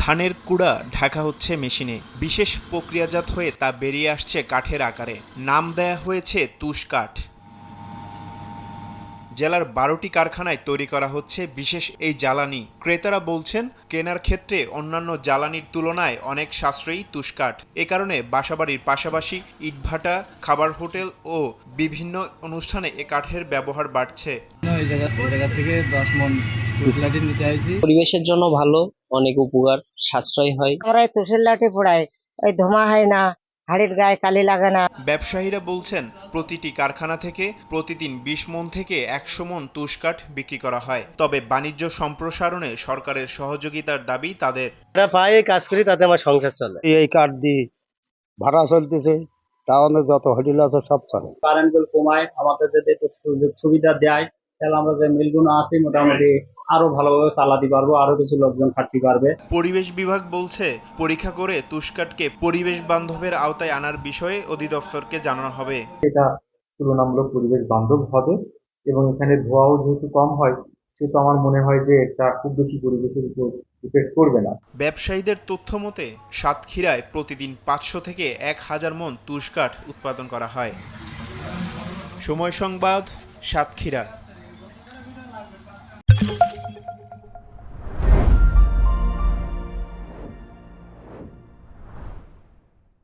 ধানের কুড়া ঢাকা হচ্ছে মেশিনে, বিশেষ প্রক্রিয়াজাত হয়ে তা বেরিয়ে আসছে কাঠের আকারে। নাম দেয়া হয়েছে তুষ কাঠ। জেলার ১২টি কারখানায় তৈরি করা হচ্ছে বিশেষ এই জ্বালানি। ক্রেতারা বলছেন, কেনার ক্ষেত্রে অন্যান্য জ্বালানির তুলনায় অনেক সাশ্রয়ী তুষ কাঠ। এ কারণে বাসাবাড়ির পাশাপাশি ইটভাটা, খাবার হোটেল ও বিভিন্ন অনুষ্ঠানে এ কাঠের ব্যবহার বাড়ছে। এই জায়গা থেকে 10 মণ তুষ লাঠি নিতে আইছি। পরিবেশের জন্য ভালো, অনেক উপকার, সাশ্রয় হয়। আমরা এই তুষের লাঠি পোড়াই, ওই ধোঁয়া হয় না, হাড়ির গায়ে কালি লাগে না। ব্যবসায়ীরা বলছেন, প্রতিটি কারখানা থেকে প্রতিদিন ২০ মণ থেকে ১০০ মণ তুষ কাঠ বিক্রি করা হয়। তবে বাণিজ্য সম্প্রসারণে সরকারের সহযোগিতার দাবি তাদের। পাই কাজ করি, তাতে আমার সংসার চলে। এই কাঠ দিয়ে ভাড়া চলতেছে, টাউনে যত হোটেল আছে সব চলে। কারেন্ট বিল কমায়, আমাদের যদি একটু সুযোগ সুবিধা দেয়, তাহলে আমরা যে মিলগুলো আছি মোটামুটি আরো ভালোভাবে চালাতে পারবো, আরো কিছু লোকজন খাটতে পারবে। পরিবেশ বিভাগ বলছে, পরীক্ষা করে তুষ কাঠকে পরিবেশ বান্ধবের আওতায় আনার বিষয়ে অধিদপ্তরকে জানানো হবে। এটা তুলনামূলক পরিবেশ বান্ধব হবে এবং এখানে ধোঁয়াও যেহেতু কম হয়, সেহেতু আমার মনে হয় যে এটা খুব বেশি পরিবেশের উপর ইফেক্ট করবে না। ব্যবসায়ীদের তথ্য মতে সাতক্ষীরায় প্রতিদিন ৫০০ থেকে ১,০০০ মণ তুষ কাঠ উৎপাদন করা হয়। সময় সংবাদ, সাতক্ষীরা।